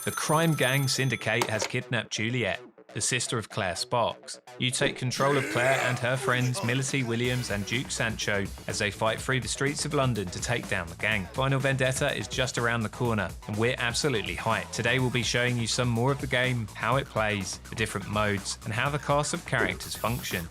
The crime gang Syndicate has kidnapped Juliet, the sister of Claire Sparks. You take control of Claire and her friends Mility Williams and Duke Sancho as they fight through the streets of London to take down the gang. Final Vendetta is just around the corner and we're absolutely hyped. Today we'll be showing you some more of the game, how it plays, the different modes, and how the cast of characters function.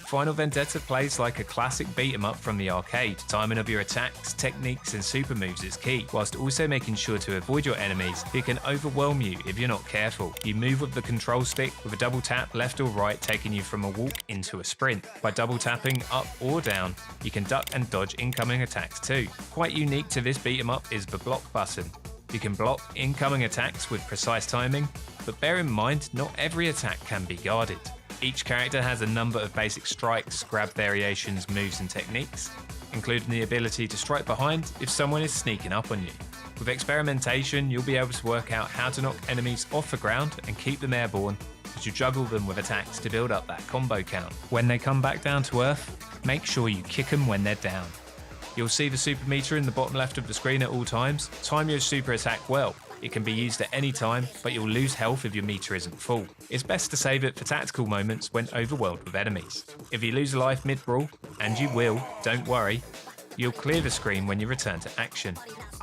Final Vendetta plays like a classic beat 'em up from the arcade. Timing of your attacks, techniques and super moves is key, whilst also making sure to avoid your enemies who can overwhelm you if you're not careful. You move with the control stick with a double tap left or right, taking you from a walk into a sprint. By double tapping up or down, you can duck and dodge incoming attacks too. Quite unique to this beat 'em up is the block button. You can block incoming attacks with precise timing, but bear in mind not every attack can be guarded. Each character has a number of basic strikes, grab variations, moves and techniques, including the ability to strike behind if someone is sneaking up on you. With experimentation, you'll be able to work out how to knock enemies off the ground and keep them airborne as you juggle them with attacks to build up that combo count. When they come back down to earth, make sure you kick them when they're down. You'll see the super meter in the bottom left of the screen at all times. Time your super attack well. It can be used at any time, but you'll lose health if your meter isn't full. It's best to save it for tactical moments when overwhelmed with enemies. If you lose a life mid-brawl, and you will, don't worry, you'll clear the screen when you return to action.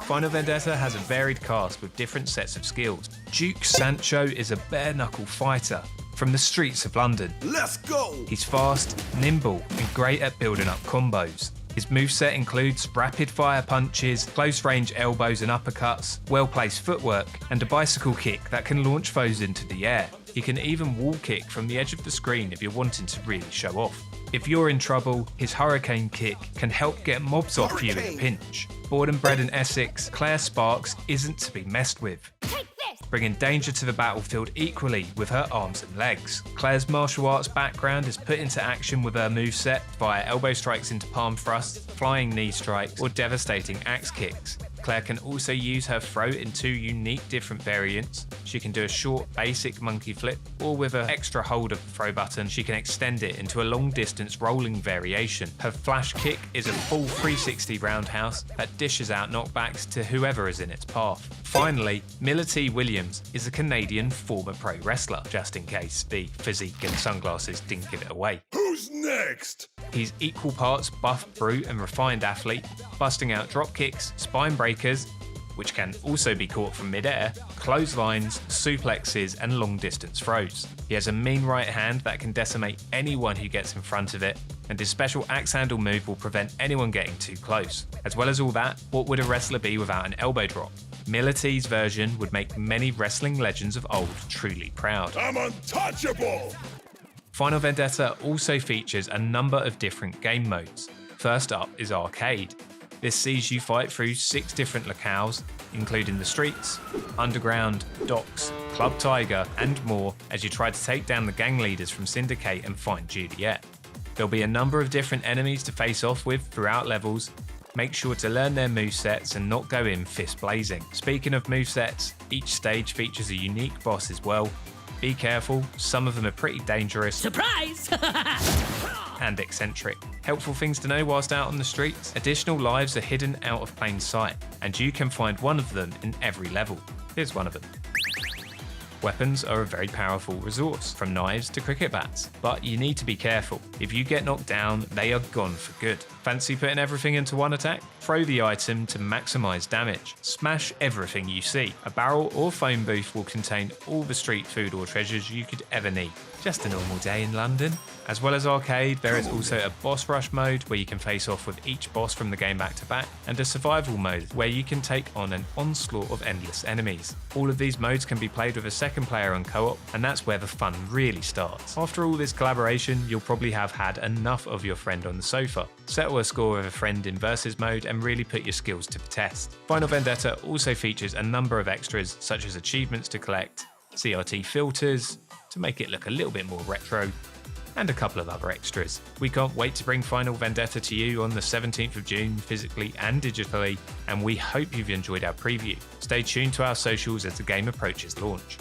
Final Vendetta has a varied cast with different sets of skills. Duke Sancho is a bare-knuckle fighter from the streets of London. Let's go! He's fast, nimble, and great at building up combos. His moveset includes rapid-fire punches, close-range elbows and uppercuts, well-placed footwork, and a bicycle kick that can launch foes into the air. He can even wall kick from the edge of the screen if you're wanting to really show off. If you're in trouble, his hurricane kick can help get mobs off you in a pinch. Born and bred in Essex, Claire Sparks isn't to be messed with, bringing danger to the battlefield equally with her arms and legs. Claire's martial arts background is put into action with her moveset via elbow strikes into palm thrusts, flying knee strikes, or devastating axe kicks. Claire can also use her throw in two unique different variants. She can do a short basic monkey flip, or with an extra hold of the throw button, she can extend it into a long distance rolling variation. Her flash kick is a full 360 roundhouse that dishes out knockbacks to whoever is in its path. Finally, Mility Williams is a Canadian former pro wrestler, just in case the physique and sunglasses didn't give it away. Who's next? He's equal parts buff, brute and refined athlete, busting out drop kicks, spine breakers, which can also be caught from mid-air, clotheslines, suplexes and long distance throws. He has a mean right hand that can decimate anyone who gets in front of it, and his special axe handle move will prevent anyone getting too close. As well as all that, what would a wrestler be without an elbow drop? Mility's version would make many wrestling legends of old truly proud. I'm untouchable! Final Vendetta also features a number of different game modes. First up is Arcade. This sees you fight through 6 different locales, including the streets, underground, docks, Club Tiger, and more as you try to take down the gang leaders from Syndicate and find Juliet. There'll be a number of different enemies to face off with throughout levels. Make sure to learn their movesets and not go in fist blazing. Speaking of movesets, each stage features a unique boss as well. Be careful, some of them are pretty dangerous. Surprise! And eccentric. Helpful things to know whilst out on the streets: additional lives are hidden out of plain sight, and you can find one of them in every level. Here's one of them. Weapons are a very powerful resource, from knives to cricket bats, but you need to be careful. If you get knocked down, they are gone for good. Fancy putting everything into one attack? Throw the item to maximise damage. Smash everything you see. A barrel or phone booth will contain all the street food or treasures you could ever need. Just a normal day in London. As well as arcade, there is also a boss rush mode where you can face off with each boss from the game back to back, and a survival mode where you can take on an onslaught of endless enemies. All of these modes can be played with a second player on co-op, and that's where the fun really starts. After all this collaboration, you'll probably have had enough of your friend on the sofa. Settle a score with a friend in versus mode and really put your skills to the test. Final Vendetta also features a number of extras such as achievements to collect, CRT filters to make it look a little bit more retro, and a couple of other extras. We can't wait to bring Final Vendetta to you on the 17th of June, physically and digitally, and we hope you've enjoyed our preview. Stay tuned to our socials as the game approaches launch.